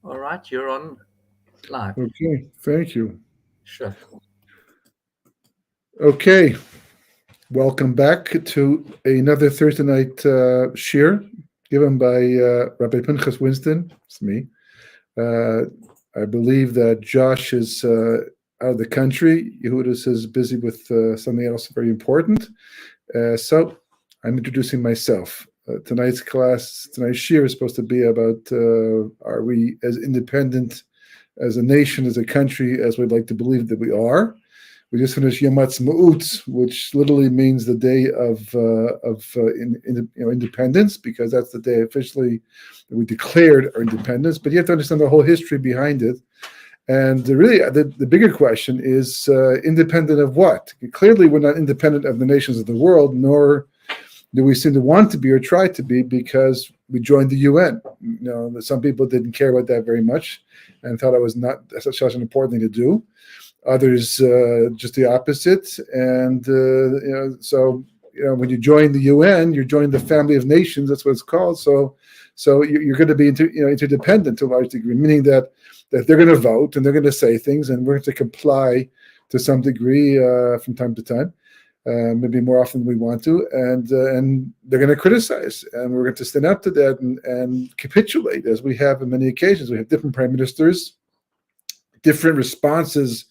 All right, you're on live. Okay, thank you. Sure. Okay, welcome back to another Thursday night shir given by Rabbi Pinchas Winston. It's me. Uh, I believe that Josh is out of the country. Yehudis is busy with something else very important. So I'm introducing myself. Tonight's shir is supposed to be about are we as independent as a nation, as a country, as we'd like to believe that we are. We just finished Yom Ha'atzmaut, which literally means the day of independence, because that's the day officially that we declared our independence. But you have to understand the whole history behind it. And the bigger question is independent of what? Clearly, we're not independent of the nations of the world, nor do we seem to want to be or try to be, because we joined the UN. Some people didn't care about that very much and thought it was not such an important thing to do. Others just the opposite. And when you join the UN, you're joining the family of nations. That's what it's called. So you're going to be interdependent to a large degree, meaning that they're going to vote and they're going to say things, and we're going to comply to some degree from time to time. Maybe more often than we want to, and they're going to criticize, and we're going to stand up to that and capitulate, as we have on many occasions. We have different prime ministers, different responses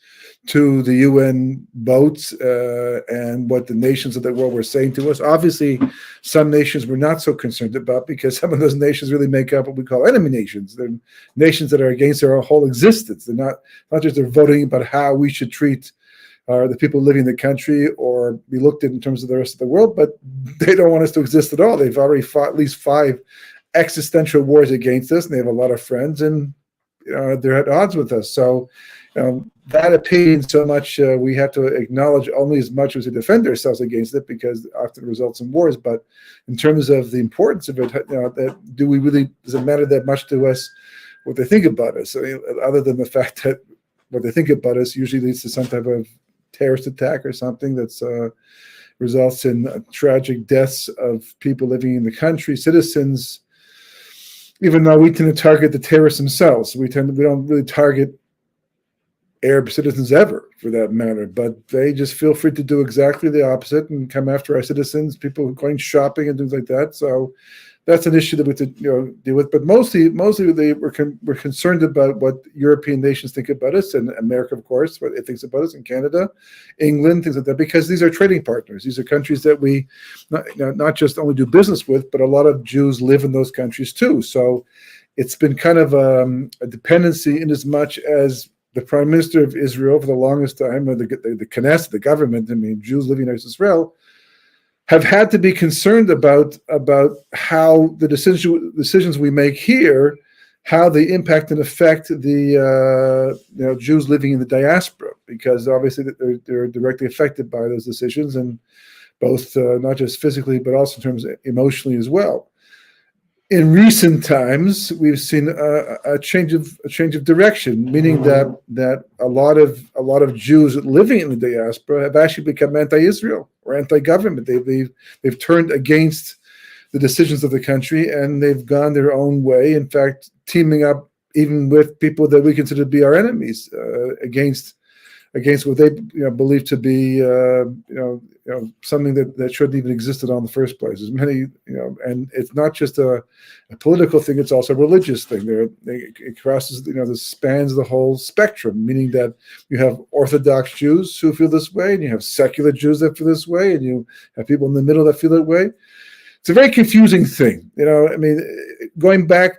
to the UN votes and what the nations of the world were saying to us. Obviously, some nations we're not so concerned about, because some of those nations really make up what we call enemy nations. They're nations that are against our whole existence. They're not just they're voting about how we should treat the people living in the country or be looked at in terms of the rest of the world, but they don't want us to exist at all. They've already fought at least 5 existential wars against us, and they have a lot of friends, and they're at odds with us. So that opinion, so much we have to acknowledge only as much as we defend ourselves against it, because it often results in wars. But in terms of the importance of it, does it matter that much to us what they think about us? Other than the fact that what they think about us usually leads to some type of terrorist attack or something that results in tragic deaths of people living in the country, citizens. Even though we tend to target the terrorists themselves, we don't really target Arab citizens ever, for that matter. But they just feel free to do exactly the opposite and come after our citizens, people going shopping and things like that. So that's an issue that we have to deal with. But mostly we're concerned about what European nations think about us, and America, of course, what it thinks about us, and Canada, England, things like that, because these are trading partners. These are countries that we not just only do business with, but a lot of Jews live in those countries too. So it's been kind of a dependency, in as much as the Prime Minister of Israel for the longest time, or the Knesset, the government, Jews living in Israel, have had to be concerned about how the decisions we make here, how they impact and affect the Jews living in the diaspora, because obviously they're directly affected by those decisions, and both not just physically but also in terms of emotionally as well. In recent times, we've seen a change of direction, meaning that a lot of Jews living in the diaspora have actually become anti-Israel or anti-government. They've turned against the decisions of the country, and they've gone their own way. In fact, teaming up even with people that we consider to be our enemies against what they believe to be something that shouldn't even exist at all in the first place. There's many, and it's not just a political thing; it's also a religious thing. It crosses, this spans the whole spectrum, meaning that you have Orthodox Jews who feel this way, and you have secular Jews that feel this way, and you have people in the middle that feel that way. It's a very confusing thing, going back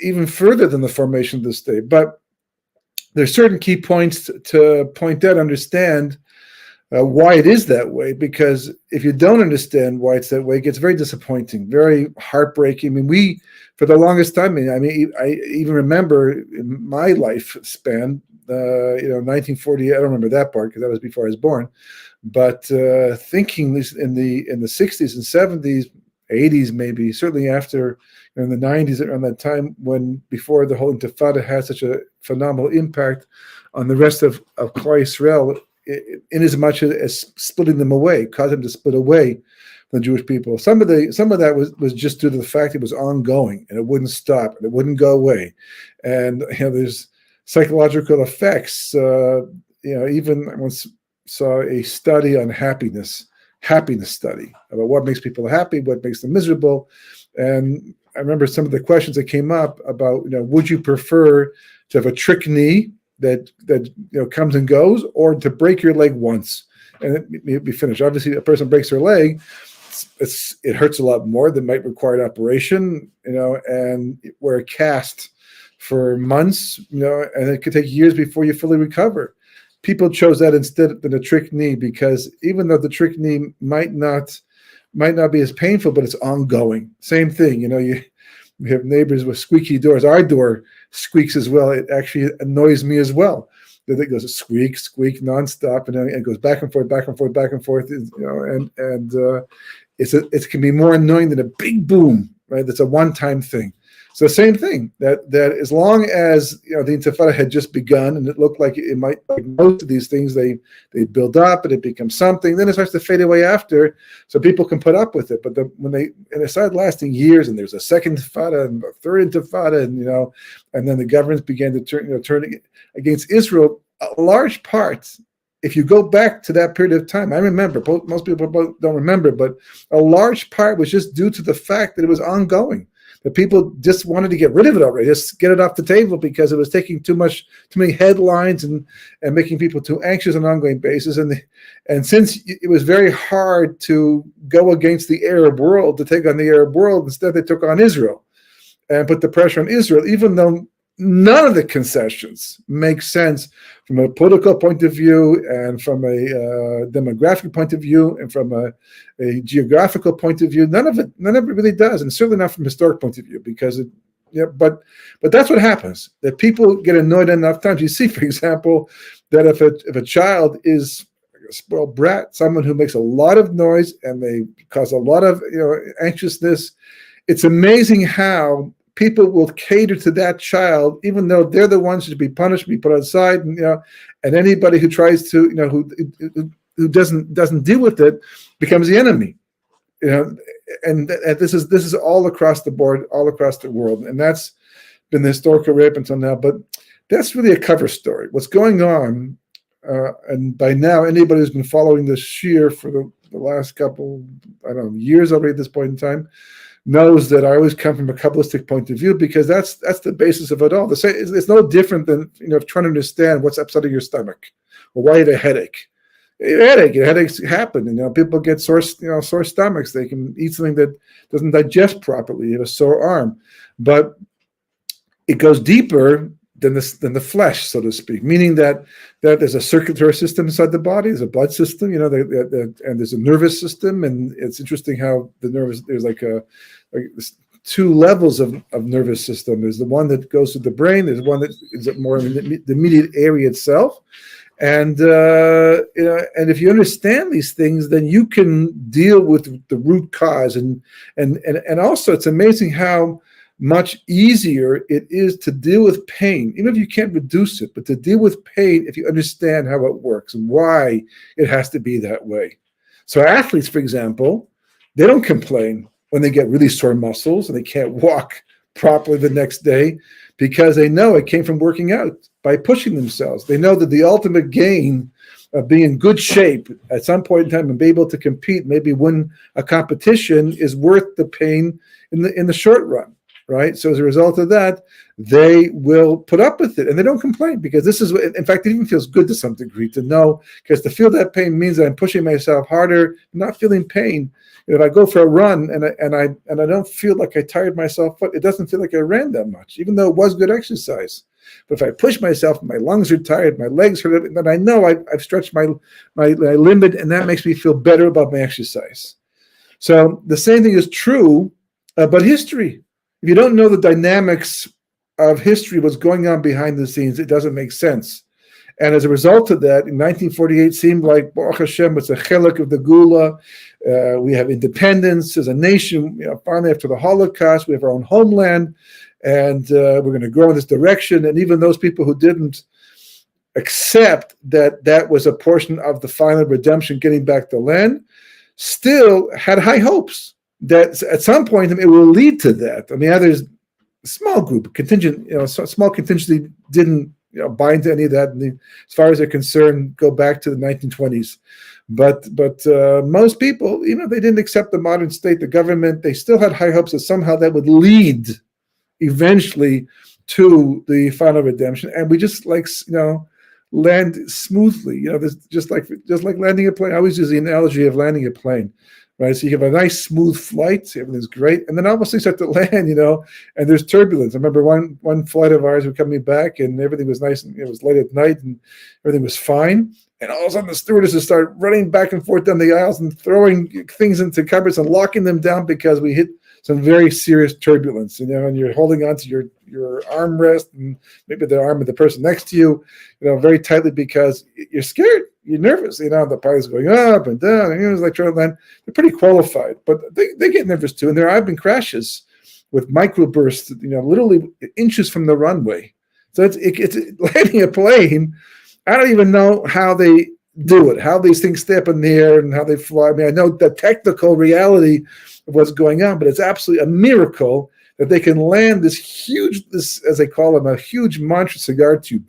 even further than the formation of the state, but there's certain key points to point out, understand why it is that way, because if you don't understand why it's that way, it gets very disappointing, very heartbreaking. We, for the longest time, I even remember in my lifespan, 1948, I don't remember that part because that was before I was born, but thinking this in the 60s and 70s, 80s maybe, certainly after in the 90s, around that time, when before the whole Intifada had such a phenomenal impact on the rest of Klal Yisrael, in as much as splitting them away, caused them to split away the Jewish people. Some of that was just due to the fact it was ongoing and it wouldn't stop and it wouldn't go away. And there's psychological effects. Even I once saw a study on happiness study about what makes people happy, what makes them miserable. And I remember some of the questions that came up about, would you prefer to have a trick knee that comes and goes, or to break your leg once and it be finished? Obviously, a person breaks their leg, it hurts a lot more. That might require an operation, and wear a cast for months, and it could take years before you fully recover. People chose that instead than a trick knee, because even though the trick knee might not be as painful, but it's ongoing. Same thing, we have neighbors with squeaky doors. Our door squeaks as well. It actually annoys me as well. That it goes squeak nonstop, and it goes back and forth, it can be more annoying than a big boom, right? That's a one-time thing. So the same thing, that as long as the Intifada had just begun and it looked like it might, like most of these things, they build up and it becomes something, then it starts to fade away after, so people can put up with it. But when it started lasting years, and there's a second Intifada and a third Intifada, and then the governments began to turn against Israel. A large part, if you go back to that period of time, I remember, most people don't remember, but a large part was just due to the fact that it was ongoing. That people just wanted to get rid of it already, just get it off the table, because it was taking too many headlines and making people too anxious on an ongoing basis. And since it was very hard to go against the Arab world, to take on the Arab world, instead they took on Israel and put the pressure on Israel, even though none of the concessions make sense from a political point of view, and from a demographic point of view, and from a geographical point of view. None of it really does, and certainly not from a historic point of view, because but that's what happens. That people get annoyed enough times. You see, for example, that if a child is a spoiled brat, someone who makes a lot of noise and they cause a lot of anxiousness, it's amazing how people will cater to that child, even though they're the ones who should be punished, be put aside, and anybody who tries to, who doesn't deal with it, becomes the enemy. And this is all across the board, all across the world, and that's been the historical rape until now. But that's really a cover story. What's going on, and by now, anybody who's been following this shiur for the last couple, years already at this point in time, knows that I always come from a Kabbalistic point of view, because that's the basis of it all. It's no different than trying to understand what's upsetting your stomach, or why you had a headache. Headaches happen. People get sore stomachs. They can eat something that doesn't digest properly. You have a sore arm, but it goes deeper than the flesh, so to speak. Meaning that there's a circulatory system inside the body. There's a blood system. And there's a nervous system. And it's interesting how there's like two levels of nervous system. There's the one that goes to the brain. There's one that is more in the immediate area itself. And and if you understand these things, then you can deal with the root cause. And also, it's amazing how much easier it is to deal with pain, even if you can't reduce it, but to deal with pain if you understand how it works and why it has to be that way. So athletes, for example, they don't complain when they get really sore muscles and they can't walk properly the next day, because they know it came from working out, by pushing themselves. They know that the ultimate gain of being in good shape at some point in time and be able to compete, maybe win a competition, is worth the pain in the short run, right? So as a result of that, they will put up with it, and they don't complain, because this is, in fact, it even feels good to some degree to know, because to feel that pain means that I'm pushing myself harder, not feeling pain. If I go for a run and I don't feel like I tired myself, but it doesn't feel like I ran that much, even though it was good exercise. But if I push myself, my lungs are tired, my legs hurt, then I know I've stretched my limit, and that makes me feel better about my exercise. So the same thing is true about history. If you don't know the dynamics of history, what's going on behind the scenes, it doesn't make sense. And as a result of that, in 1948, seemed like, Baruch Hashem, it's a chelik of the Geula. We have independence as a nation. Finally, after the Holocaust, we have our own homeland, and we're going to grow in this direction. And even those people who didn't accept that was a portion of the final redemption, getting back the land, still had high hopes that at some point it will lead to that. I mean, there's a small group, contingent, small contingency didn't buy into any of that. And as far as they're concerned, go back to the 1920s. But most people, they didn't accept the modern state, the government. They still had high hopes that somehow that would lead eventually to the final redemption. And we just land smoothly. Just like landing a plane. I always use the analogy of landing a plane, right? So you have a nice smooth flight, everything's great, and then obviously you start to land, and there's turbulence. I remember one flight of ours, we're coming back, and everything was nice, and it was late at night, and everything was fine. And all of a sudden, the stewardesses start running back and forth down the aisles and throwing things into cupboards and locking them down because we hit some very serious turbulence, and you're holding on to your armrest and maybe the arm of the person next to you, very tightly because you're scared, you're nervous. The pilot's going up and down, and it's like trying to land. They're pretty qualified, but they get nervous too. And there have been crashes with microbursts, literally inches from the runway. So it's landing a plane. I don't even know how they do it, how these things stay up in the air and how they fly. I mean, I know the technical reality of what's going on, but it's absolutely a miracle that they can land this huge, as they call them, a huge monster cigar tube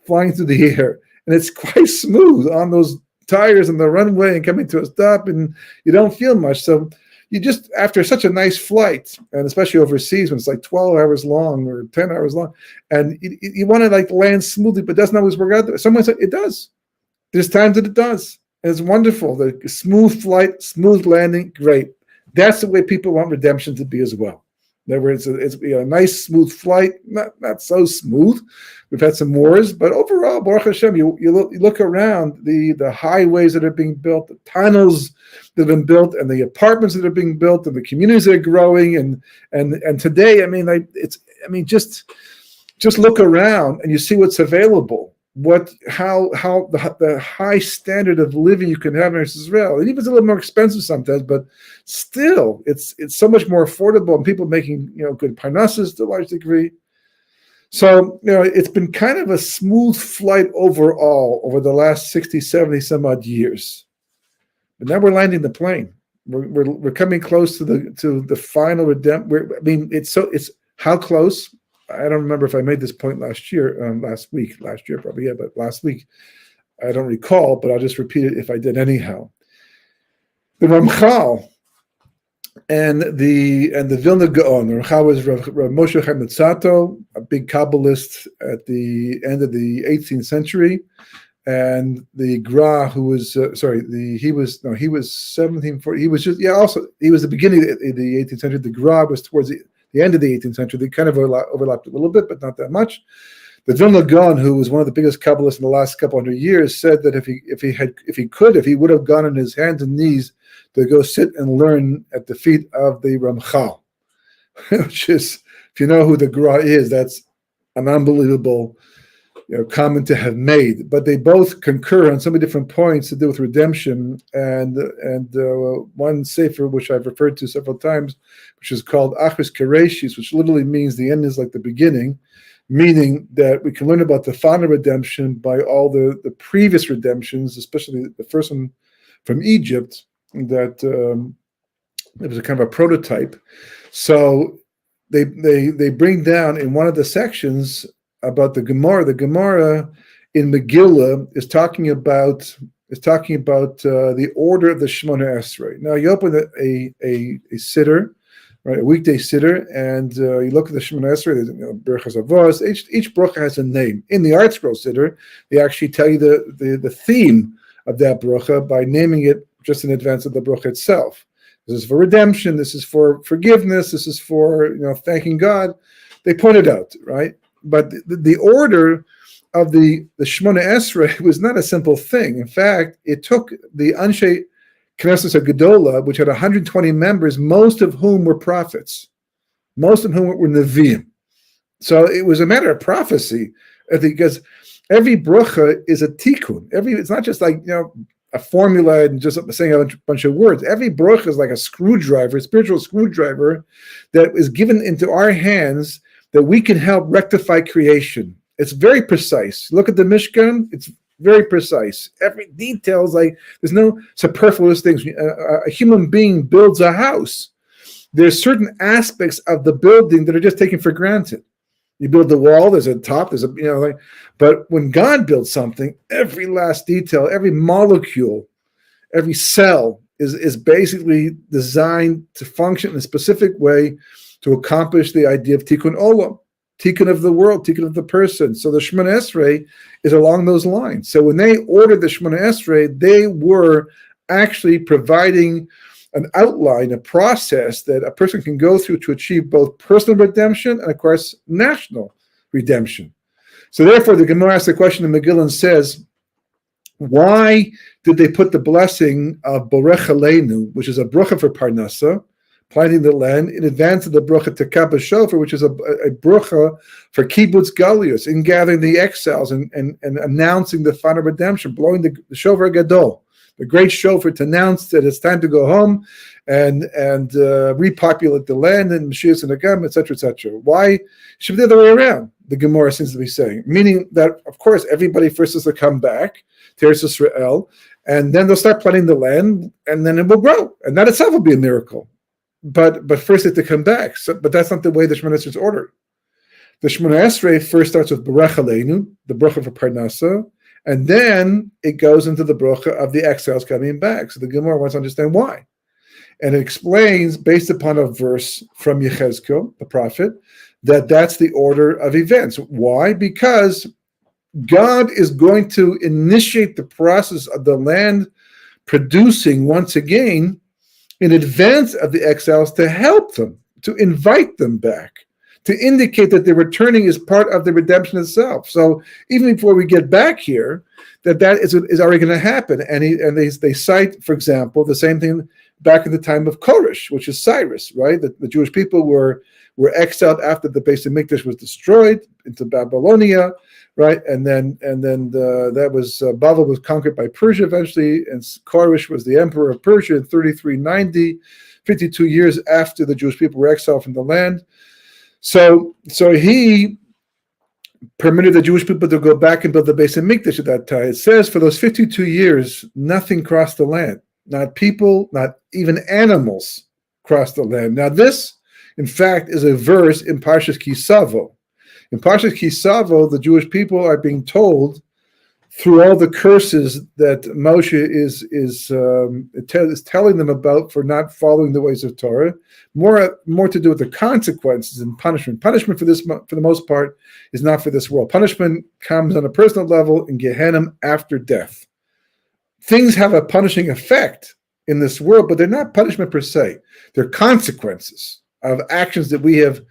flying through the air. And it's quite smooth on those tires on the runway and coming to a stop, and you don't feel much. So you just, after such a nice flight, and especially overseas when it's like 12 hours long or 10 hours long, and you want to land smoothly, but it doesn't always work out. Someone said it does. There's times that it does. And it's wonderful. The smooth flight, smooth landing, great. That's the way people want redemption to be as well. In other words, it's a nice, smooth flight, not so smooth. We've had some wars, but overall, Baruch Hashem, you look around the highways that are being built, the tunnels that have been built, and the apartments that are being built, and the communities that are growing, and today, just look around and you see what's available. How the high standard of living you can have in Israel, and even it's a little more expensive sometimes, but still it's so much more affordable, and people making good parnassus to a large degree. So it's been kind of a smooth flight overall over the last 60, 70 some odd years. But now we're landing the plane. We're coming close to the final redemption. It's how close. I don't remember if I made this point last year probably, yeah, but last week, I don't recall, but I'll just repeat it if I did anyhow. The Ramchal and the Vilna Gaon. The Ramchal was Rav Moshe Chaim Luzzatto, a big Kabbalist at the end of the 18th century, and the Gra, who was he was 1740. He was he was the beginning of the 18th century. The Gra was towards the end of the 18th century. They kind of overlapped a little bit, but not that much. The Vilna Gaon, who was one of the biggest Kabbalists in the last couple hundred years, said that if he would have gone on his hands and knees to go sit and learn at the feet of the Ramchal, which is, if you know who the Gra is, that's an unbelievable comment to have made. But they both concur on so many different points to do with redemption, and one sefer which I've referred to several times, which is called Achris Kereshis, which literally means the end is like the beginning, meaning that we can learn about the final redemption by all the previous redemptions, especially the first one from Egypt, that it was a kind of a prototype. So they bring down in one of the sections about the Gemara. The Gemara in Megillah is talking about the order of the Shemona Esrei. Now you open a siddur, right, a weekday siddur, and you look at the Shemona Esrei. There's Berachas Avos. Each bracha has a name. In the Art Scroll siddur, they actually tell you the theme of that bracha by naming it just in advance of the bracha itself. This is for redemption. This is for forgiveness. This is for thanking God. They point it out, right? But the order of the Shemona Esrei was not a simple thing. In fact, it took the Anshe Knesset Geula, which had 120 members, most of whom were prophets, most of whom were Nevi'im. So it was a matter of prophecy, because every bracha is a tikkun. It's not just like a formula and just saying a bunch of words. Every bracha is like a screwdriver, a spiritual screwdriver that is given into our hands, that we can help rectify creation. It's very precise. Look at the Mishkan. It's very precise. Every detail is like, there's no superfluous things. A human being builds a house. There's certain aspects of the building that are just taken for granted. You build the wall, there's a top, there's a, but when God builds something, every last detail, every molecule, every cell is basically designed to function in a specific way to accomplish the idea of tikkun olam, tikkun of the world, tikkun of the person. So the Shemona Esrei is along those lines. So when they ordered the Shemona Esrei, they were actually providing an outline, a process that a person can go through to achieve both personal redemption and, of course, national redemption. So therefore, the Gemara asks the question in Megillah and says, why did they put the blessing of Borech Aleinu, which is a bracha for Parnasa, planting the land, in advance of the bracha Tekabah Shofar, which is a bracha for Kibbutz Galius, in gathering the exiles and announcing the final redemption, blowing the Shofar Gadol, the great shofar, to announce that it's time to go home and repopulate the land and Mashiach and Agam, etc., etc. Why should be the other way around? The Gemara seems to be saying, meaning that, of course, everybody first has to come back to Eretz Yisrael, and then they'll start planting the land, and then it will grow, and that itself will be a miracle. But first they have to come back. So, but that's not the way the Shemona Esrei is ordered. The Shemona Esrei first starts with Borech Aleinu, the bracha for Parnasa, and then it goes into the bracha of the exiles coming back. So the Gemara wants to understand why. And it explains, based upon a verse from Yechezkel, the prophet, that that's the order of events. Why? Because God is going to initiate the process of the land producing once again in advance of the exiles to help them, to invite them back, to indicate that their returning is part of the redemption itself. So even before we get back here, that is already going to happen. And they cite, for example, the same thing back in the time of Koresh, which is Cyrus, right? The Jewish people were exiled after the Beis Hamikdash was destroyed into Babylonia, right? And then Babel was conquered by Persia eventually, and Koresh was the emperor of Persia in 3390, 52 years after the Jewish people were exiled from the land. So he permitted the Jewish people to go back and build the Beis Hamikdash at that time. It says for those 52 years, nothing crossed the land. Not people, not even animals crossed the land. Now this, in fact, is a verse in Parshas Kisavo. In Parshas Kisavo, the Jewish people are being told through all the curses that Moshe is telling them about for not following the ways of Torah, more to do with the consequences and punishment. Punishment for the most part is not for this world. Punishment comes on a personal level in Gehenna after death. Things have a punishing effect in this world, but they're not punishment per se. They're consequences of actions that we have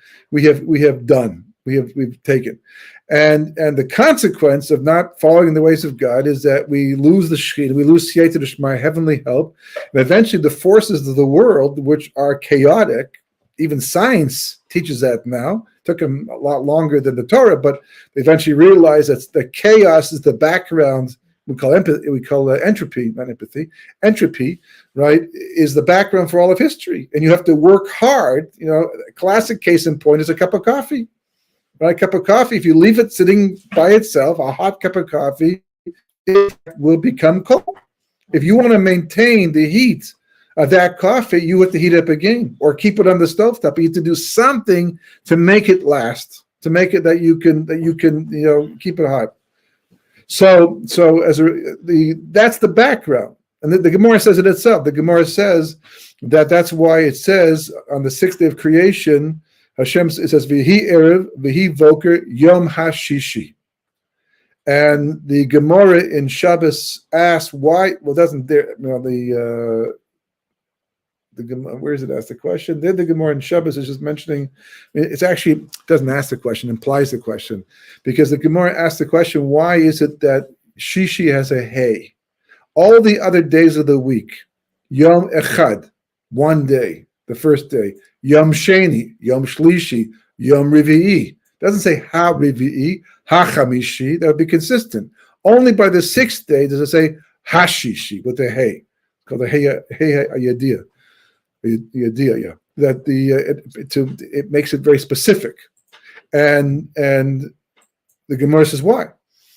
done, we've taken, and the consequence of not following the ways of God is that we lose the Shechina, we lose Siyata D'Shmai, heavenly help, and eventually the forces of the world, which are chaotic. Even science teaches that now. It took them a lot longer than the Torah, but they eventually realized that the chaos is the background. We call entropy, not empathy. Entropy, right, is the background for all of history. And you have to work hard. A classic case in point is a cup of coffee. Right? A cup of coffee, if you leave it sitting by itself, a hot cup of coffee, it will become cold. If you want to maintain the heat of that coffee, you have to heat it up again or keep it on the stovetop. You have to do something to make it last, to make it that you can keep it hot. So that's the background, and the Gemara says it itself. The Gemara says that's why it says on the sixth day of creation, Hashem, it says V'hi erev V'hi voker Yom Hashishi, and the Gemara in Shabbos asks why. Well, doesn't there? The Gemara, where does it ask the question? There, the Gemara in Shabbos is just mentioning. It's actually doesn't ask the question, implies the question, because the Gemara asks the question: why is it that Shishi has a hey? All the other days of the week, Yom Echad, one day, the first day, Yom Sheni, Yom Shlishi, Yom Rivi'i. Doesn't say Ha Rivi'i, Ha Chamishi. That would be consistent. Only by the sixth day does it say Hashishi with the hey. It's called the hey Ayadiyah. The idea, that it makes it very specific, and the Gemara says why.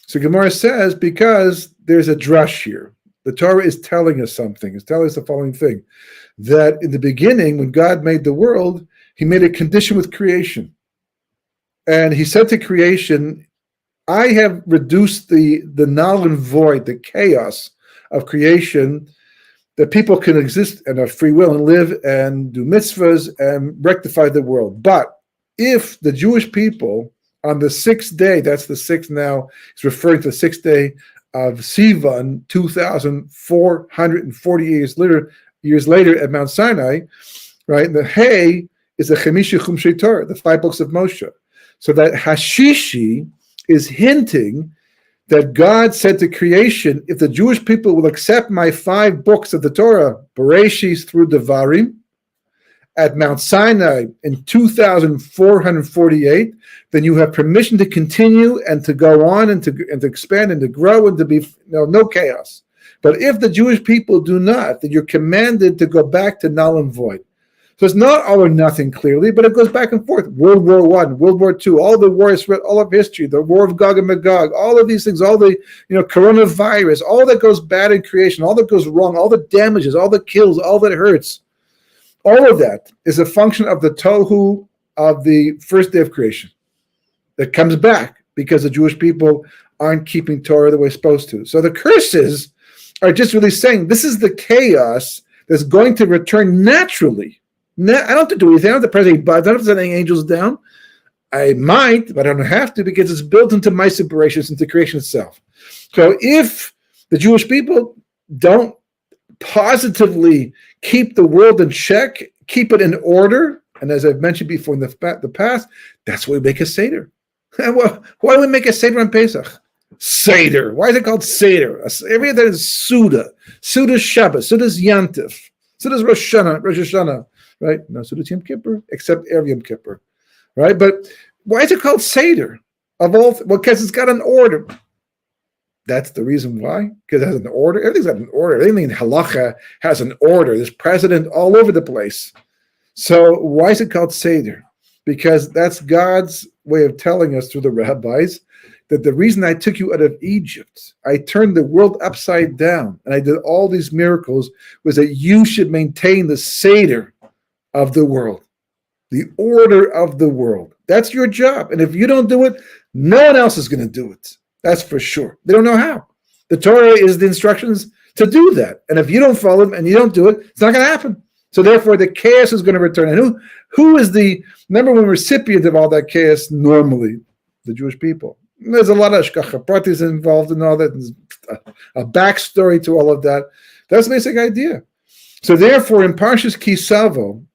So Gemara says, because there's a drush here. The Torah is telling us something. It's telling us the following thing, that in the beginning, when God made the world, he made a condition with creation. And he said to creation, I have reduced the null and void, the chaos of creation, that people can exist and have free will and live and do mitzvahs and rectify the world. But if the Jewish people on the sixth day, that's the sixth now, it's referring to the sixth day of Sivan, 2,440 years later at Mount Sinai, right? And the Hay is the Chemisha Chumshei Torah, the 5 books of Moshe. So that Hashishi is hinting that God said to creation, if the Jewish people will accept my 5 books of the Torah, Bereshis through Devarim, at Mount Sinai in 2,448, then you have permission to continue and to go on and to expand and to grow and to be no chaos. But if the Jewish people do not, then you're commanded to go back to null and void. So it's not all or nothing clearly, but it goes back and forth. World War I, World War II, all the wars, all of history, the War of Gog and Magog, all of these things, all the coronavirus, all that goes bad in creation, all that goes wrong, all the damages, all the kills, all that hurts. All of that is a function of the tohu of the first day of creation that comes back because the Jewish people aren't keeping Torah the way it's supposed to. So the curses are just really saying this is the chaos that's going to return naturally. I don't have to do anything. I don't have to press any buttons. I don't have to send any angels down. I might, but I don't have to because it's built into my separations, into creation itself. So if the Jewish people don't positively keep the world in check, keep it in order, and as I've mentioned before in the past, that's why we make a Seder. Why do we make a Seder on Pesach? Seder. Why is it called Seder? Every day is Suda. Suda's Shabbos. Suda's Yantif. Suda's Rosh Hashanah. Right? No Suda's Yom Kippur, except Erev Yom Kippur. Right? But why is it called Seder? Well, because it's got an order. That's the reason why, because it has an order. Everything's got an order. Everything in halacha has an order. There's precedent all over the place. So why is it called Seder? Because that's God's way of telling us through the rabbis that the reason I took you out of Egypt, I turned the world upside down, and I did all these miracles, was that you should maintain the Seder of the world, the order of the world. That's your job. And if you don't do it, no one else is going to do it. That's for sure. They don't know how. The Torah is the instructions to do that. And if you don't follow them and you don't do it, it's not going to happen. So therefore, the chaos is going to return. And who is the number one recipient of all that chaos normally? The Jewish people. And there's a lot of shkacha pratis involved in all that. There's a backstory to all of that. That's the basic idea. So therefore, in Parshas Kisavo,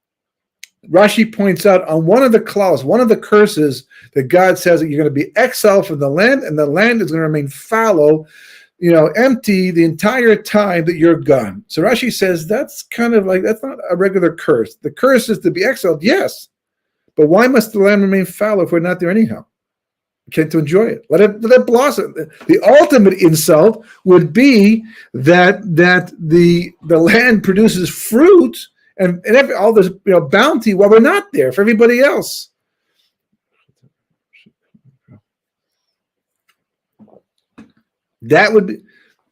Rashi points out on one of the clauses, one of the curses that God says that you're going to be exiled from the land, and the land is going to remain fallow, empty the entire time that you're gone. So Rashi says that's kind of like, that's not a regular curse. The curse is to be exiled, yes, but why must the land remain fallow if we're not there anyhow? We can't to enjoy it. Let it blossom. The ultimate insult would be that the land produces fruit and all this bounty while we're not there for everybody else. That would be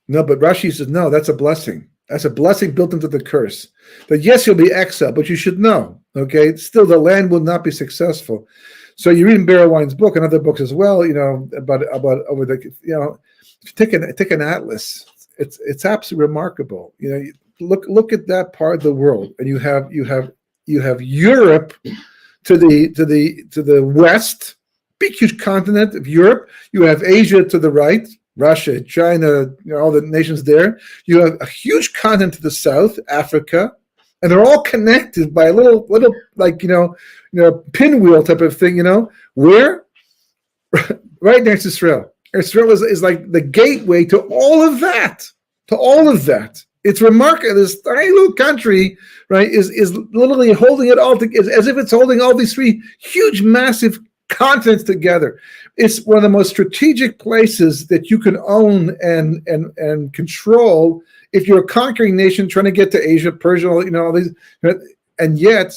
no, but Rashi says no. That's a blessing. That's a blessing built into the curse. That yes, you'll be exiled, but you should know. Okay, still the land will not be successful. So you read in Barawine's book and other books as well. About over the if you take an atlas, it's absolutely remarkable. Look at that part of the world, and you have Europe to the west, big huge continent of Europe. You have Asia to the right, Russia, China, all the nations there. You have a huge continent to the south, Africa, and they're all connected by a little like pinwheel type of thing. Where right next to Israel. Israel is like the gateway to all of that. It's remarkable. This tiny little country, right, is literally holding it all together, as if it's holding all these 3 huge, massive continents together. It's one of the most strategic places that you can own and control if you're a conquering nation trying to get to Asia, Persia, all these, and yet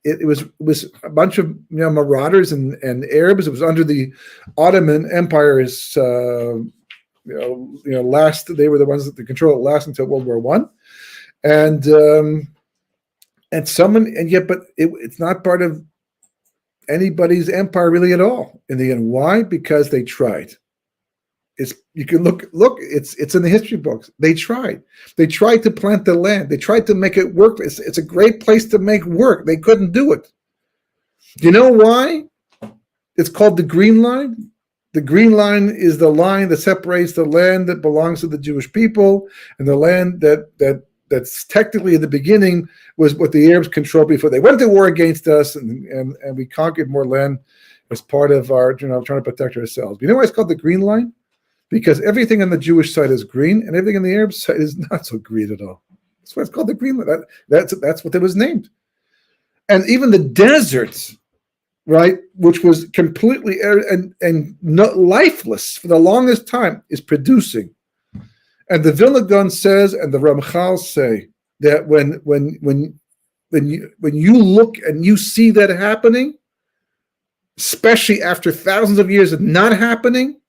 it was a bunch of marauders and Arabs. It was under the Ottoman Empire's last. They were the ones that controlled it last until World War I, and it's not part of anybody's empire really at all in the end. Why? Because they tried. You can look. It's in the history books. They tried to plant the land. They tried to make it work. It's a great place to make work. They couldn't do it. You know why? It's called the Green Line. The Green Line is the line that separates the land that belongs to the Jewish people and the land that's technically in the beginning was what the Arabs controlled before they went to war against us, and we conquered more land as part of our trying to protect ourselves. You know why it's called the Green Line? Because everything on the Jewish side is green, and everything on the Arab side is not so green at all. That's why it's called the Green Line. That's what it was named. And even the deserts, right, which was completely and not lifeless for the longest time, is producing. And the Vilna Gaon says, and the Ramchal say that when you look and you see that happening, especially after thousands of years of not happening,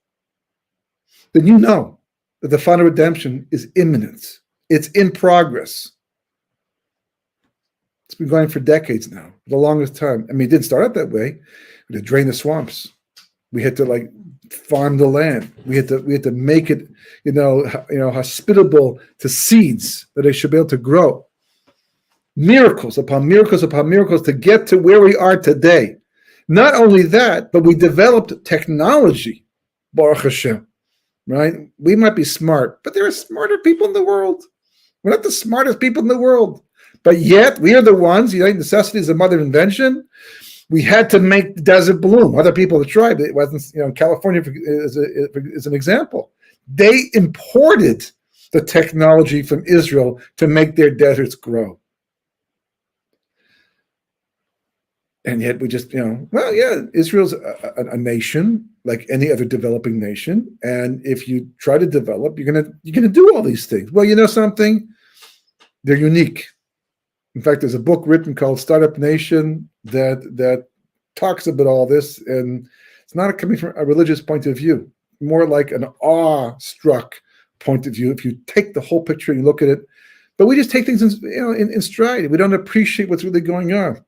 then you know that the final redemption is imminent. It's in progress. It's been going for decades now, for the longest time. I mean, it didn't start out that way. We had to drain the swamps. We had to farm the land. We had to make it, hospitable to seeds that they should be able to grow. Miracles upon miracles upon miracles to get to where we are today. Not only that, but we developed technology, Baruch Hashem, right? We might be smart, but there are smarter people in the world. We're not the smartest people in the world, but yet we are the ones, necessity is the mother of invention. We had to make the desert bloom. Other people have tried. It wasn't, California is an example. They imported the technology from Israel to make their deserts grow. And yet we just, Israel's a nation like any other developing nation. And if you try to develop, you're gonna do all these things. Well, you know something? They're unique. In fact, there's a book written called Startup Nation that talks about all this, and it's not coming from a religious point of view, more like an awe-struck point of view. If you take the whole picture and you look at it, but we just take things in stride. We don't appreciate what's really going on.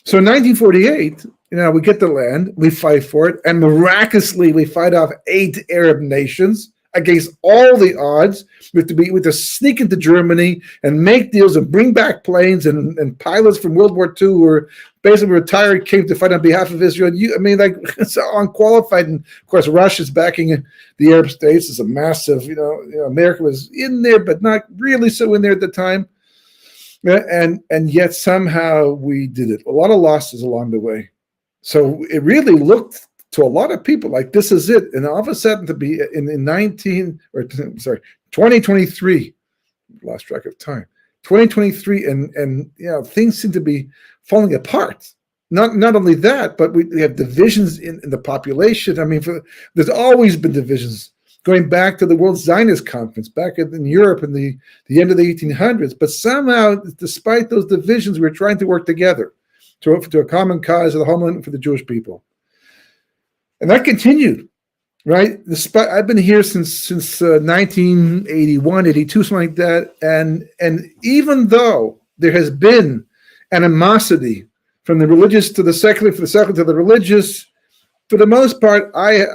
So in 1948, we get the land, we fight for it, and miraculously we fight off 8 Arab nations against all the odds. We have to sneak into Germany and make deals and bring back planes and pilots from World War II who were basically retired, came to fight on behalf of Israel. It's unqualified. And of course, Russia's backing the Arab states. It's a massive, America was in there, but not really so in there at the time. And yet somehow we did it. A lot of losses along the way. So it really looked to a lot of people like this is it. And all of a sudden to be in 2023, lost track of time, 2023, and things seem to be falling apart. Not only that, but we have divisions in the population. I mean, there's always been divisions going back to the World Zionist Conference back in Europe in the end of the 1800s. But somehow, despite those divisions, we're trying to work together to a common cause of the homeland for the Jewish people. And that continued, right? I've been here since 1981, 82, something like that. And even though there has been animosity from the religious to the secular, from the secular to the religious, for the most part, I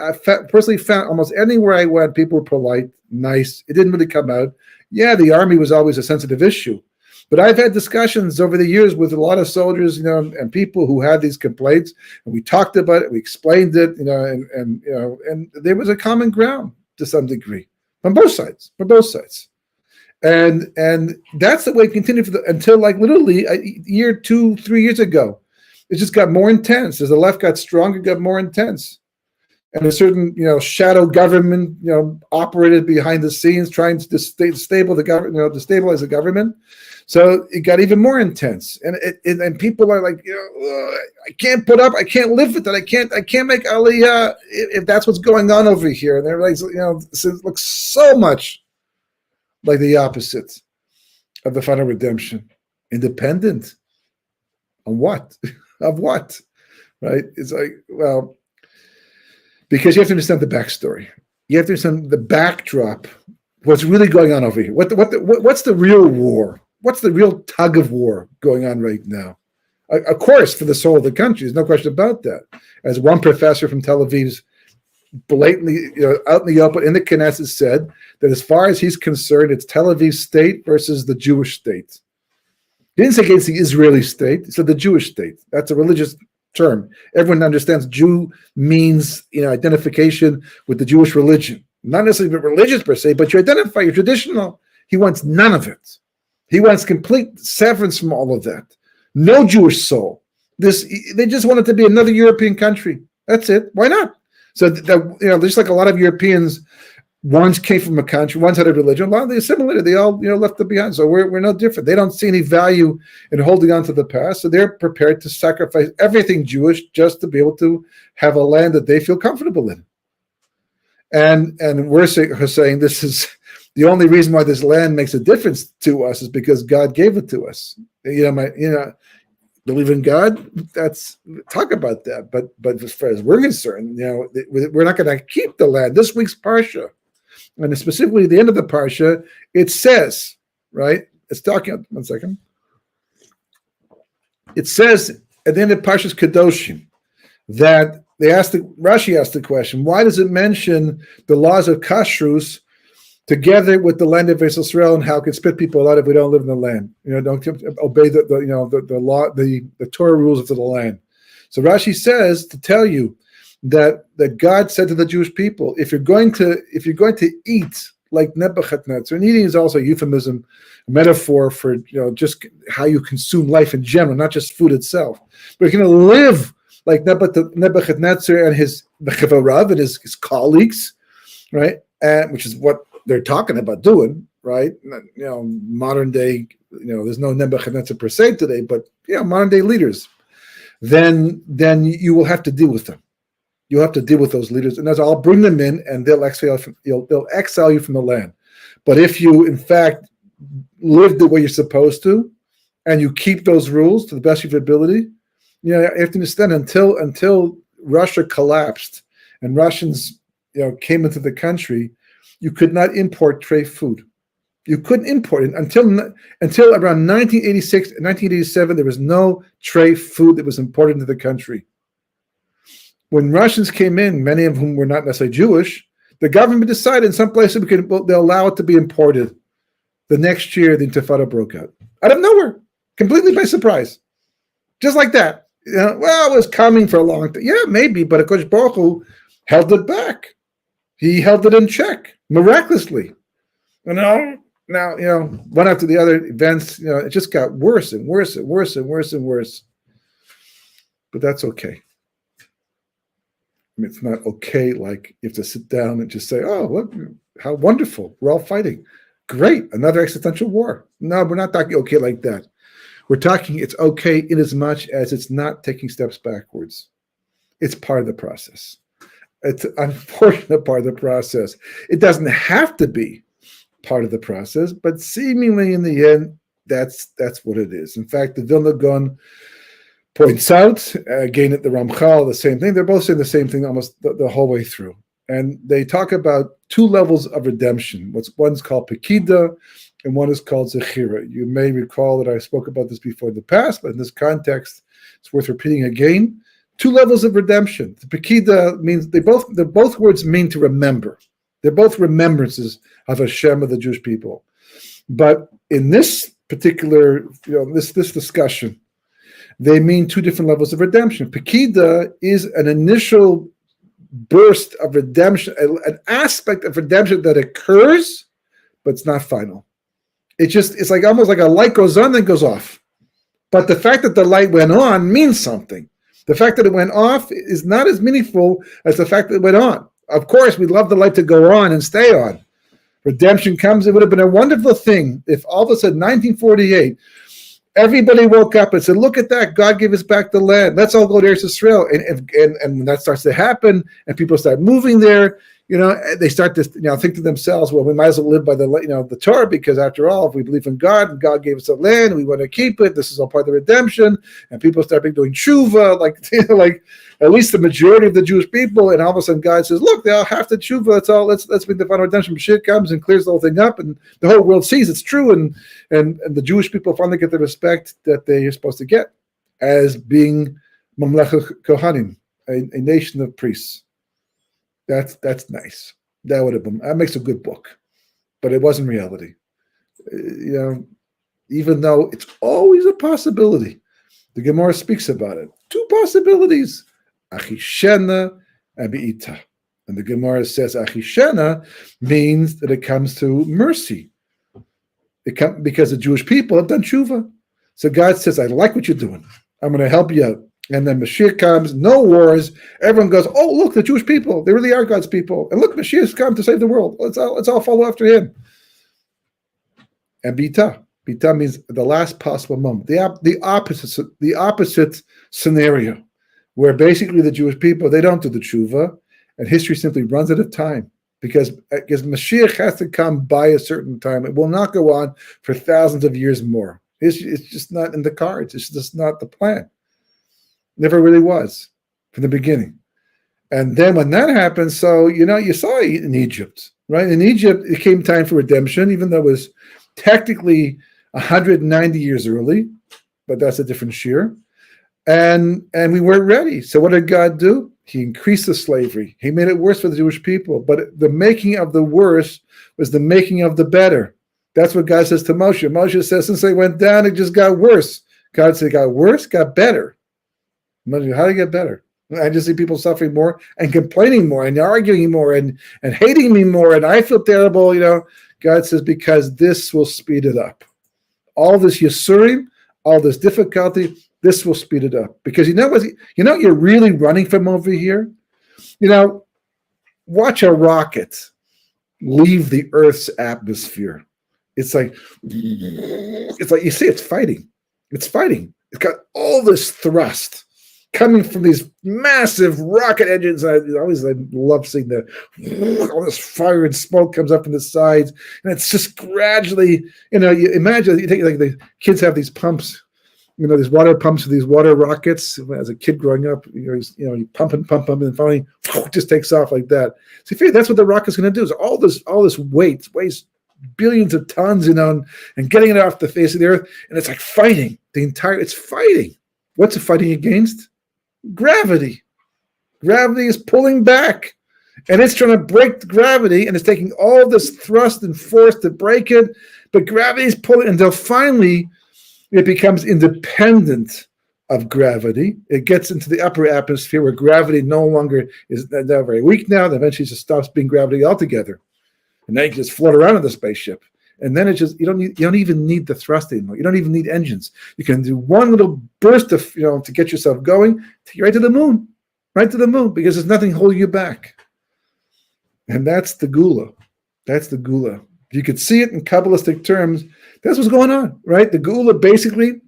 personally found almost anywhere I went, people were polite, nice. It didn't really come out. Yeah, the army was always a sensitive issue. But I've had discussions over the years with a lot of soldiers, and people who had these complaints, and we talked about it, we explained it, and there was a common ground to some degree from both sides, and that's the way it continued until literally a year, 2, 3 years ago. It just got more intense as the left got stronger, it got more intense, and a certain shadow government operated behind the scenes trying to destabilize the government. So it got even more intense, and people are like, I can't live with that. I can't make Aliyah if that's what's going on over here. And they're like, it looks so much like the opposite of the final redemption. Independent, On what? Of what? Right? It's like, well, because you have to understand the backstory. You have to understand the backdrop. What's really going on over here? What's the real war? What's the real tug of war going on right now? Of course, for the soul of the country, there's no question about that. As one professor from Tel Aviv's blatantly, out in the open in the Knesset said that as far as he's concerned, it's Tel Aviv state versus the Jewish state. He didn't say against the Israeli state. He said the Jewish state. That's a religious term. Everyone understands Jew means identification with the Jewish religion. Not necessarily religious per se, but you identify, you're traditional. He wants none of it. He wants complete severance from all of that. No Jewish soul. They just want it to be another European country. That's it. Why not? So just like a lot of Europeans, ones came from a country, ones had a religion, a lot of they assimilated, they all left it behind. So we're no different. They don't see any value in holding on to the past, so they're prepared to sacrifice everything Jewish just to be able to have a land that they feel comfortable in. And we're saying this is the only reason why this land makes a difference to us is because God gave it to us. Believe in God. That's talk about that. But as far as we're concerned, we're not going to keep the land. This week's parsha, and specifically the end of the parsha, it says, right? It's talking. 1 second. It says at the end of Parshas Kedoshim that Rashi asked the question, why does it mention the laws of kashrus together with the land of Israel and how it can spit people out if we don't live in the land? Don't obey the law, the Torah rules of the land. So Rashi says to tell you that God said to the Jewish people, if you're going to eat like Nebuchadnezzar, and eating is also a euphemism, a metaphor for just how you consume life in general, not just food itself. But if you're going to live like Nebuchadnezzar and his Chevarav and his colleagues, right? Which is what they're talking about doing, right? Modern day, there's no Nebuchadnezzar per se today, but modern day leaders. Then you will have to deal with them. You'll have to deal with those leaders, and I'll bring them in, and they'll exile you from the land. But if you, in fact, live the way you're supposed to, and you keep those rules to the best of your ability, you have to understand until Russia collapsed and Russians, came into the country, you could not import tray food. You couldn't import it until around 1986, 1987. There was no tray food that was imported into the country. When Russians came in, many of whom were not necessarily Jewish, the government decided in some places they'll allow it to be imported. The next year, the Intifada broke out of nowhere, completely by surprise, just like that. It was coming for a long time. Yeah, maybe, but HaKadosh Baruch Hu held it back. He held it in check miraculously. Now, one after the other events, it just got worse and worse and worse and worse and worse. But that's okay. It's not okay like you have to sit down and just say, oh, look, how wonderful. We're all fighting. Great. Another existential war. No, we're not talking okay like that. We're talking it's okay in as much as it's not taking steps backwards. It's part of the process. It's an unfortunate part of the process. It doesn't have to be part of the process, but seemingly in the end, that's what it is. In fact, the Vilna Gaon points out, again at the Ramchal, the same thing. They're both saying the same thing almost the whole way through. And they talk about two levels of redemption. One's called Pekida, and one is called Zechira. You may recall that I spoke about this before in the past, but in this context, it's worth repeating again. Two levels of redemption. The Pekida means both words mean to remember. They're both remembrances of Hashem, of the Jewish people. But in this particular, this discussion, they mean two different levels of redemption. Pekida is an initial burst of redemption, an aspect of redemption that occurs, but it's not final. It's like almost like a light goes on, then goes off. But the fact that the light went on means something. The fact that it went off is not as meaningful as the fact that it went on. Of course, we'd love the light to go on and stay on. Redemption comes. It would have been a wonderful thing if all of a sudden, 1948, everybody woke up and said, look at that. God gave us back the land. Let's all go to Eretz Israel. And when that starts to happen and people start moving there, they start to, think to themselves, well, we might as well live by the Torah, because after all, if we believe in God and God gave us a land, we want to keep it. This is all part of the redemption. And people start doing tshuva, like at least the majority of the Jewish people. And all of a sudden God says, look, they all have to tshuva. That's all. Let's make the final redemption. Mashiach comes and clears the whole thing up, and the whole world sees it's true. And the Jewish people finally get the respect that they are supposed to get as being Mamlech Kohanim, a nation of priests. That's nice. That makes a good book, but it wasn't reality. Even though it's always a possibility, the Gemara speaks about it. 2 possibilities: achishena and be'ita. And the Gemara says achishena means that it comes to mercy. Because the Jewish people have done tshuva. So God says, I like what you're doing. I'm going to help you out. And then Mashiach comes, no wars. Everyone goes, oh, look, the Jewish people, they really are God's people. And look, Mashiach's come to save the world. Let's all follow after him. And Bita means the last possible moment. The opposite scenario, where basically the Jewish people, they don't do the tshuva, and history simply runs out of time. Because Mashiach has to come by a certain time. It will not go on for thousands of years more. It's just not in the cards. It's just not the plan. Never really was from the beginning. And then when that happened, so, you saw it in Egypt, right? In Egypt, it came time for redemption, even though it was technically 190 years early, but that's a different shiur. And we weren't ready. So what did God do? He increased the slavery. He made it worse for the Jewish people. But the making of the worse was the making of the better. That's what God says to Moshe. Moshe says, since they went down, it just got worse. God said, it got worse, got better. How did it get better? I just see people suffering more and complaining more and arguing more and hating me more, and I feel terrible. God says, because this will speed it up. All this shiurim, all this difficulty, this will speed it up. Because what you're really running from over here? Watch a rocket leave the Earth's atmosphere. It's like you see, it's fighting. It's fighting. It's got all this thrust coming from these massive rocket engines. I love seeing all this fire and smoke comes up from the sides, and it's just gradually, you imagine, you take, like, the kids have these pumps, these water pumps for these water rockets. As a kid growing up, you pump them, and finally it just takes off like that. So you figure that's what the rocket's going to do, is all this weight, weighs billions of tons, and getting it off the face of the earth, and it's like fighting it's fighting. What's it fighting against? Gravity. Gravity is pulling back, and it's trying to break the gravity, and it's taking all this thrust and force to break it, but gravity is pulling until finally it becomes independent of gravity. It gets into the upper atmosphere where gravity no longer is very weak now. Then eventually it just stops being gravity altogether, and then you can just float around in the spaceship. And then you don't even need the thrust anymore. You don't even need engines. You can do one little burst of, to get yourself going, take you right to the moon, because there's nothing holding you back. And that's the Geula. That's the Geula. You could see it in Kabbalistic terms. That's what's going on, right? The Geula basically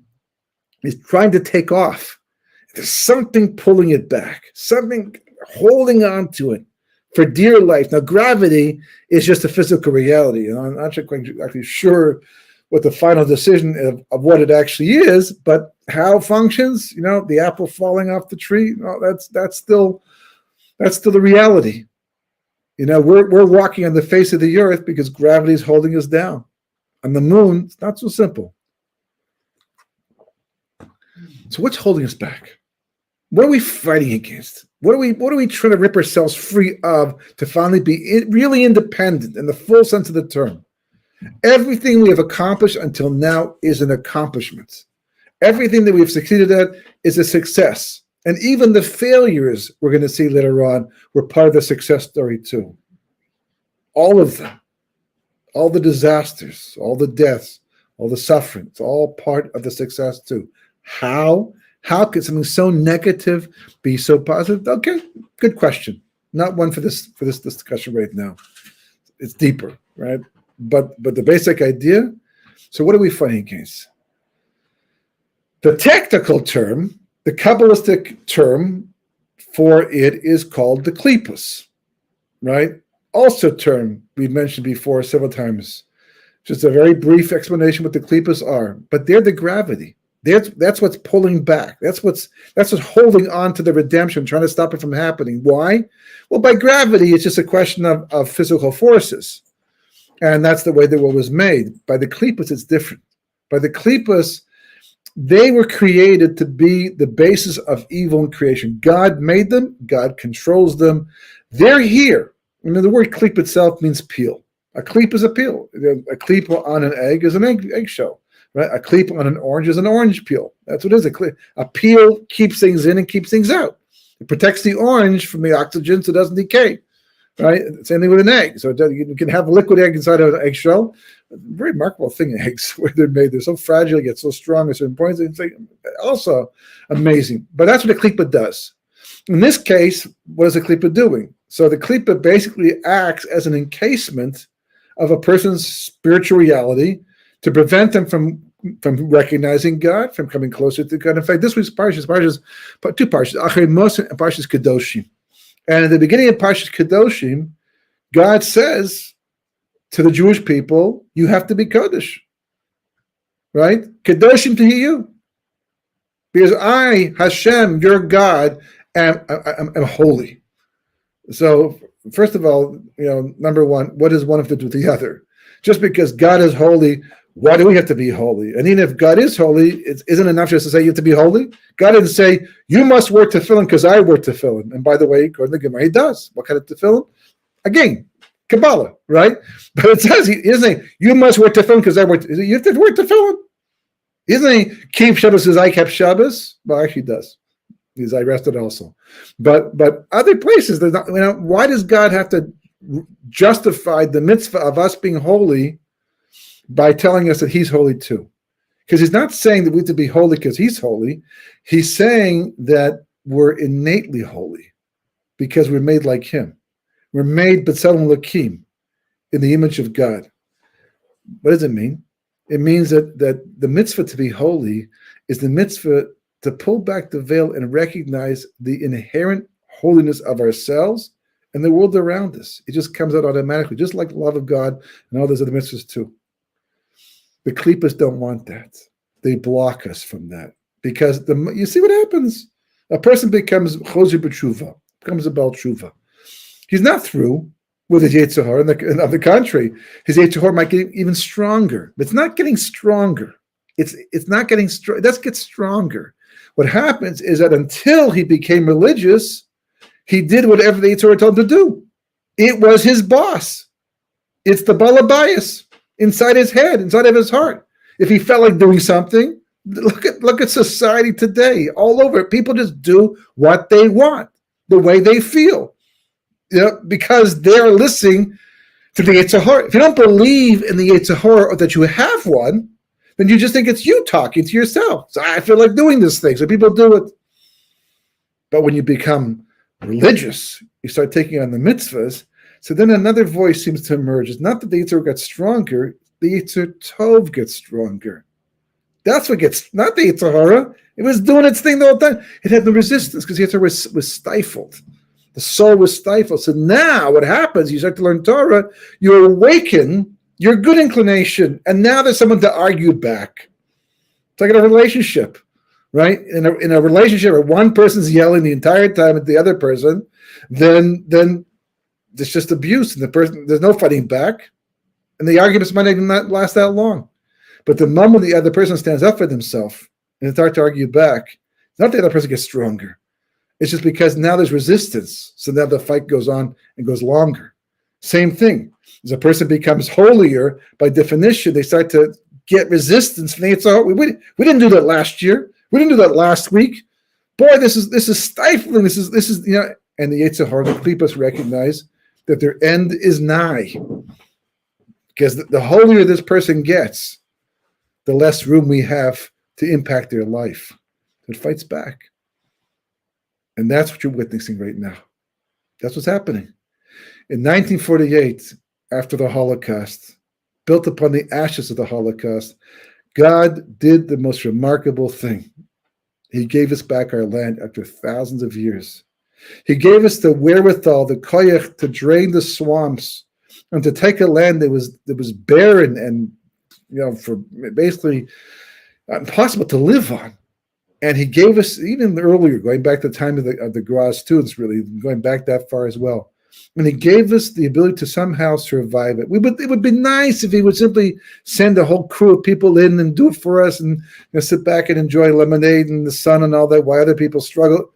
is trying to take off. There's something pulling it back, something holding on to it for dear life. Now, gravity is just a physical reality, and I'm not actually sure what the final decision of what it actually is, but how it functions, the apple falling off the tree, that's still the reality. We're walking on the face of the earth because gravity is holding us down. On the moon, it's not so simple. So what's holding us back? What are we fighting against? What are we trying to rip ourselves free of to finally be really independent in the full sense of the term? Everything we have accomplished until now is an accomplishment. Everything that we've succeeded at is a success. And even the failures we're going to see later on were part of the success story too. All of them. All the disasters, all the deaths, all the suffering, it's all part of the success too. How could something so negative be so positive? Okay, good question. Not one for this discussion right now. It's deeper, right? But the basic idea. So what are we fighting against? The technical term, the Kabbalistic term for it is called the klipos, right? also term we've mentioned before several times. Just a very brief explanation what the klippas are, but they're the gravity. That's what's pulling back. That's what's holding on to the redemption, trying to stop it from happening. Why? Well, by gravity, it's just a question of physical forces. And that's the way the world was made. By the klippas, it's different. By the klippas, they were created to be the basis of evil in creation. God made them. God controls them. They're here. The word klip itself means peel. A klip is a peel. A klip on an egg is an eggshell. Right? A klip on an orange is an orange peel. That's what it is. A peel keeps things in and keeps things out. It protects the orange from the oxygen so it doesn't decay. Right? Same thing with an egg. So you can have a liquid egg inside of an eggshell. A very remarkable thing, eggs, where they're made. They're so fragile, get so strong at certain points. It's like also amazing. But that's what a klippa does. In this case, what is a klippa doing? So the klippa basically acts as an encasement of a person's spiritual reality to prevent them from recognizing God, from coming closer to God. In fact, this week's parshas, two parshas, Acharei Moshe and Parshas Kedoshim. And at the beginning of Parshas Kedoshim, God says to the Jewish people, you have to be Kodesh. Right? Kedoshim to you. Because I, Hashem, your God, am holy. So, first of all, number one, what does one have to do with the other? Just because God is holy, why do we have to be holy? And even if God is holy, it isn't enough just to say you have to be holy. God didn't say, you must wear tefillin because I wear tefillin. And by the way, according to the Gemara, he does. What kind of tefillin? Again, Kabbalah, right? But it says, he doesn't say, you must wear tefillin because I wear tefillin. You have to wear tefillin. He doesn't say, keep Shabbos because I kept Shabbos. Well, actually he does. Because I rested also. But other places, there's not, why does God have to justify the mitzvah of us being holy by telling us that he's holy too? Because he's not saying that we have to be holy because he's holy. He's saying that we're innately holy because we're made like him. We're made b'tselem Elokim, in the image of God. What does it mean? It means that the mitzvah to be holy is the mitzvah to pull back the veil and recognize the inherent holiness of ourselves and the world around us. It just comes out automatically, just like the love of God and all those other mitzvahs too. The klippas don't want that. They block us from that. Because you see what happens? A person becomes chozer b'tshuva, becomes a bal tshuva. He's not through with his Yetzer Hara. On the contrary, his Yetzer Hara might get even stronger. But it's not getting stronger. It's not getting stronger. Let's get stronger. What happens is that until he became religious, he did whatever the Yetzer Hara told him to do. It was his boss. It's the balabayas inside his head, inside of his heart. If he felt like doing something, look at society today. All over, people just do what they want, the way they feel. Because they're listening to the Yetzer Hara. If you don't believe in the Yetzer Hara or that you have one, then you just think it's you talking to yourself. So I feel like doing this thing, so people do it. But when you become religious, you start taking on the mitzvahs, so then another voice seems to emerge. It's not that the Yetzer Hara got stronger, the Yetzer Tov gets stronger. That's what gets, not the Yetzer Hara. It was doing its thing the whole time. It had no resistance because the Yetzer Hara was stifled. The soul was stifled. So now what happens, you start to learn Torah, you awaken your good inclination, and now there's someone to argue back. It's like in a relationship, right? In a relationship where one person's yelling the entire time at the other person, then there's just abuse, and there's no fighting back, and the arguments might even not last that long. But the moment the other person stands up for themselves and starts to argue back, it's not that the other person gets stronger. It's just because now there's resistance, so now the fight goes on and goes longer. Same thing. As a person becomes holier, by definition, they start to get resistance from the Yetzer Hara. We didn't do that last year. We didn't do that last week. Boy, this is stifling. This is and the Yetzer Hara, the klippas recognize that their end is nigh. Because the holier this person gets, the less room we have to impact their life. It fights back. And that's what you're witnessing right now. That's what's happening. In 1948, after the Holocaust, built upon the ashes of the Holocaust, God did the most remarkable thing. He gave us back our land after thousands of years. He gave us the wherewithal, the koyach, to drain the swamps and to take a land that was barren and for basically impossible to live on. And he gave us, even earlier, going back to the time of the Gra students, really going back that far as well. And he gave us the ability to somehow survive it. It would be nice if he would simply send a whole crew of people in and do it for us, and sit back and enjoy lemonade and the sun and all that while other people struggle.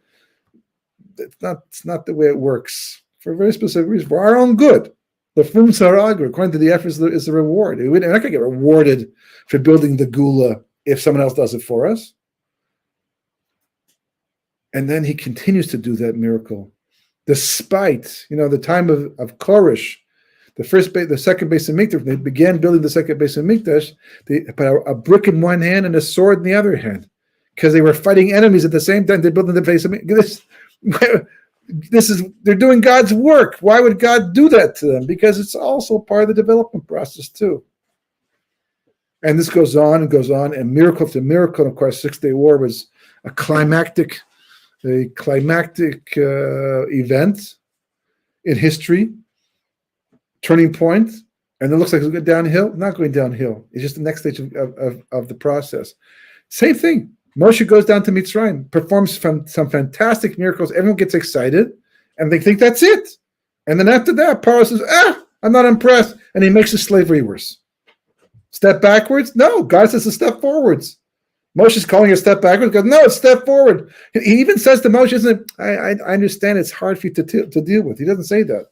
It's not the way it works, for a very specific reason, for our own good. The fum sarag, according to the efforts, is the reward. We're not going to get rewarded for building the Geula if someone else does it for us. And then he continues to do that miracle, despite the time of Koresh, the second base of Mikdash. They began building the second base of Mikdash. They put a brick in one hand and a sword in the other hand, because they were fighting enemies at the same time. They're building the base of Mikdash. They're doing God's work. Why would God do that to them? Because it's also part of the development process too. And this goes on and goes on, and miracle to miracle. And of course, 6-Day War was a climactic event in history, turning point. And it looks like it's going downhill. Not going downhill. It's just the next stage of the process. Same thing. Moshe goes down to Mitzrayim, performs some fantastic miracles. Everyone gets excited, and they think that's it. And then after that, Paro says, I'm not impressed. And he makes the slavery worse. Step backwards? No, God says a step forwards. Moshe's calling it a step backwards. Goes, no, it's step forward. He even says to Moshe, I understand it's hard for you to deal with. He doesn't say that.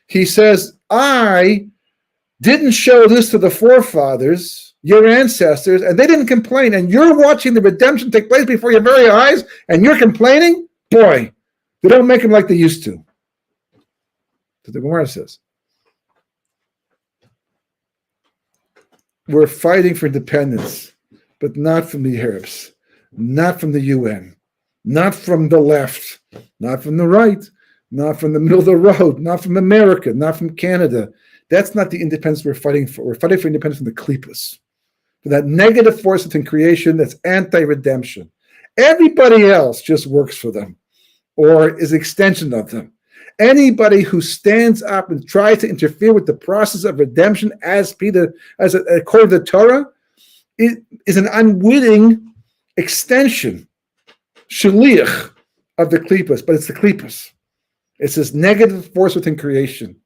He says, I didn't show this to the forefathers, your ancestors, and they didn't complain. And you're watching the redemption take place before your very eyes, and you're complaining? Boy, they don't make them like they used to. So the Gemara says. We're fighting for independence, but not from the Arabs, not from the UN, not from the left, not from the right, not from the middle of the road, not from America, not from Canada. That's not the independence we're fighting for. We're fighting for independence from the Klippas, for that negative force within creation that's anti-redemption. Everybody else just works for them or is an extension of them. Anybody who stands up and tries to interfere with the process of redemption according to the Torah is an unwitting extension, shaliach, of the Klippas, but it's the Klippas. It's this negative force within creation.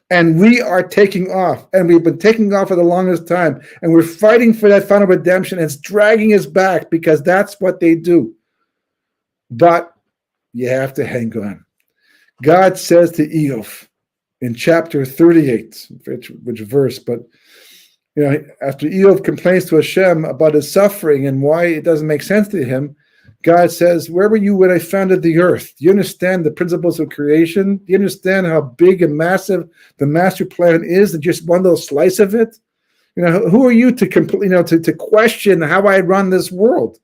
And we are taking off, and we've been taking off for the longest time, and we're fighting for that final redemption, and it's dragging us back because that's what they do. But you have to hang on. God says to Eov in chapter 38, which verse, but after Eov complains to Hashem about his suffering and why it doesn't make sense to him, God says, where were you when I founded the earth? Do you understand the principles of creation? Do you understand how big and massive the master plan is and just one little slice of it? Who are you to question how I run this world?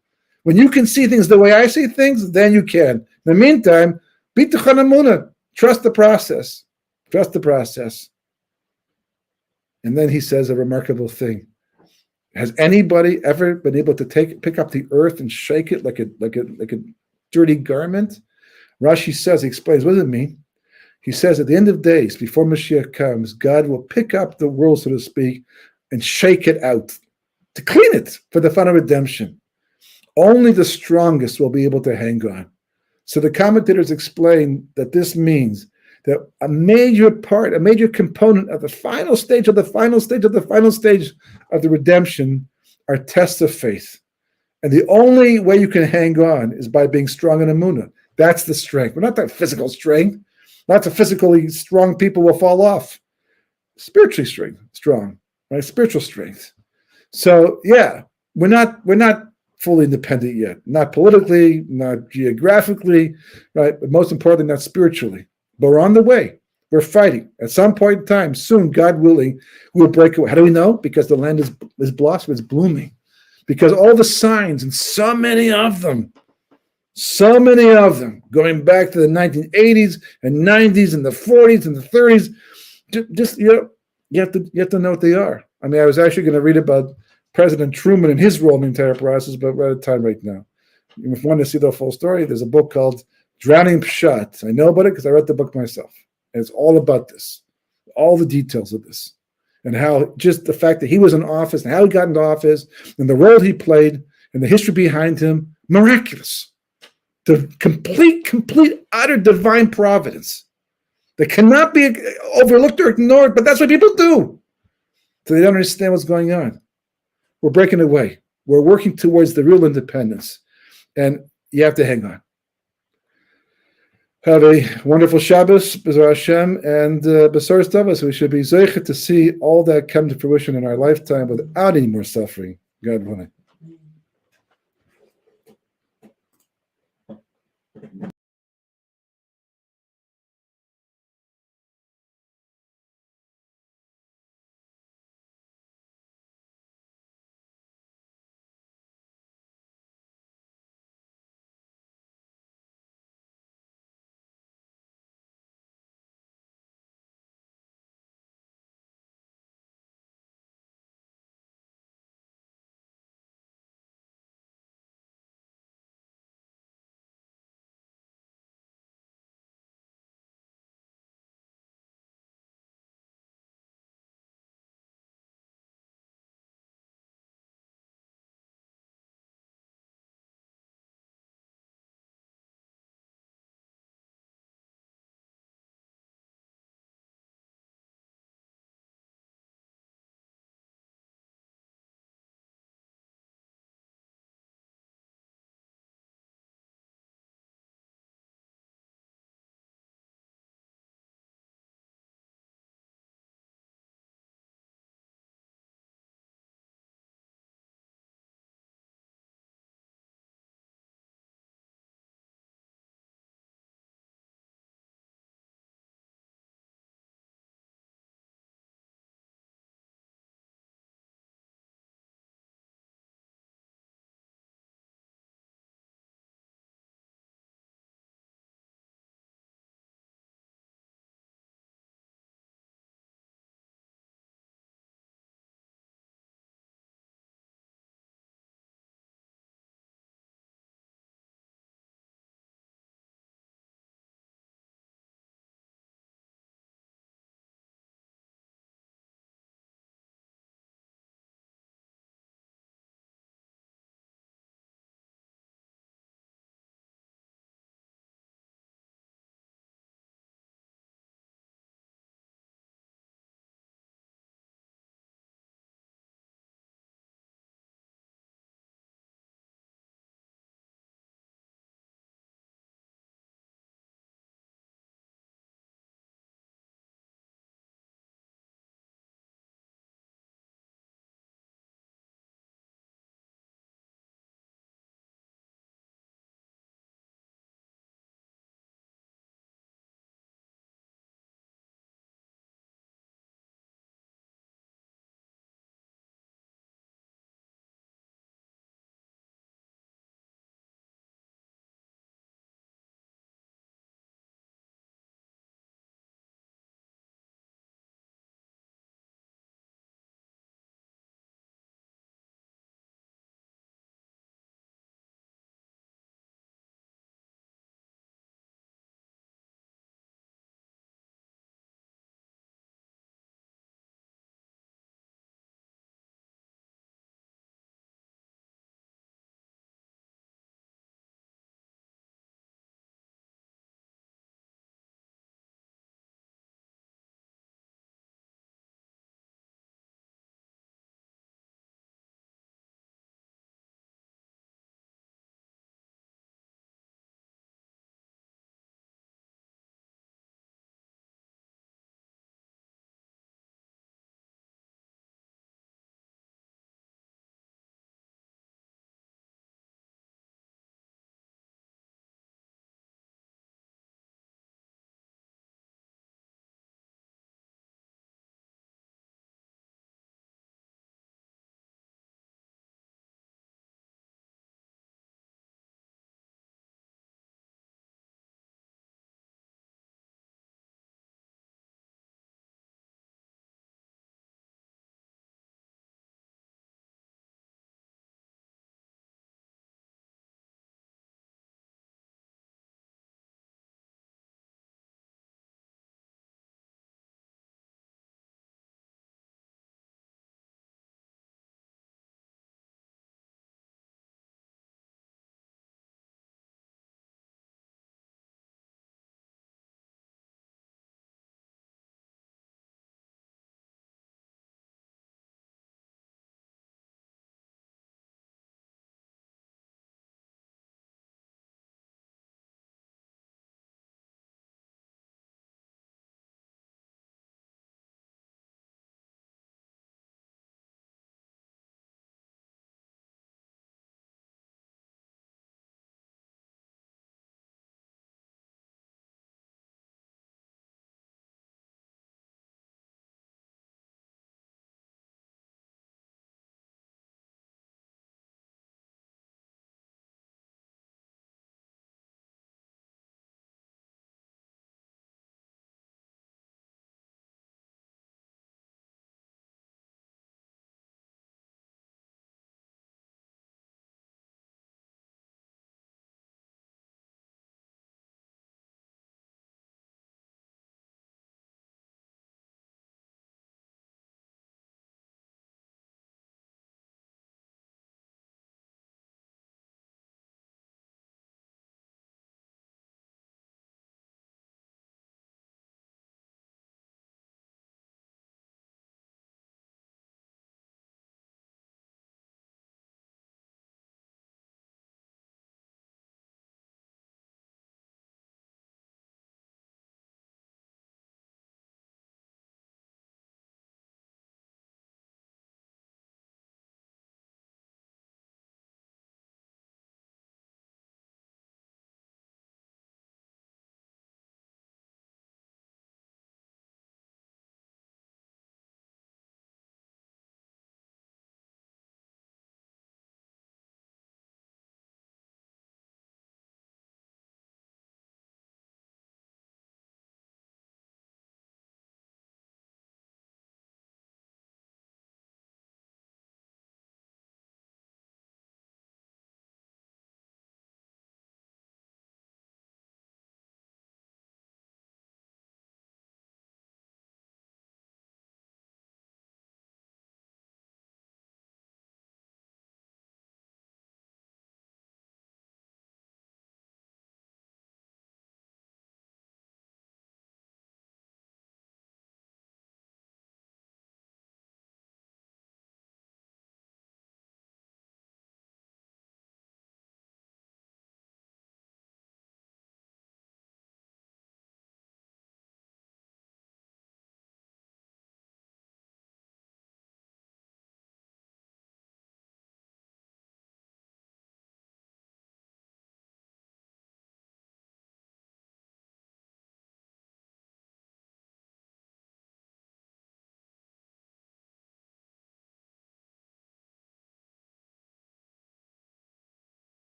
When you can see things the way I see things, then you can. In the meantime, trust the process. Trust the process. And then he says a remarkable thing. Has anybody ever been able to pick up the earth and shake it like a dirty garment? Rashi says, he explains, what does it mean? He says at the end of days, before Mashiach comes, God will pick up the world, so to speak, and shake it out to clean it for the final redemption. Only the strongest will be able to hang on. So the commentators explain that this means that a major component of the final stage of the redemption are tests of faith. And the only way you can hang on is by being strong in emunah. That's the strength. We're not that physical strength. Not the physically strong people will fall off. Spiritually strong, right? Spiritual strength. So yeah, we're not fully independent yet. Not politically, not geographically, right? But most importantly, not spiritually. But we're on the way. We're fighting. At some point in time, soon, God willing, we'll break away. How do we know? Because the land is blossom, it's blooming. Because all the signs, and so many of them, going back to the 1980s and 90s and the 40s and the 30s, just you have to know what they are. I mean, I was actually going to read about President Truman and his role in the entire process, but we're out of time right now. If you want to see the full story, there's a book called Drowning Pshat. I know about it because I read the book myself. And it's all about this, all the details of this, and how just the fact that he was in office and how he got into office and the role he played and the history behind him, miraculous. The complete, utter divine providence that cannot be overlooked or ignored, but that's what people do. So they don't understand what's going on. We're breaking away. We're working towards the real independence. And you have to hang on. Have a wonderful Shabbos, B'ezras Hashem, and B'soros Tavos. We should be zeichet to see all that come to fruition in our lifetime without any more suffering. God willing.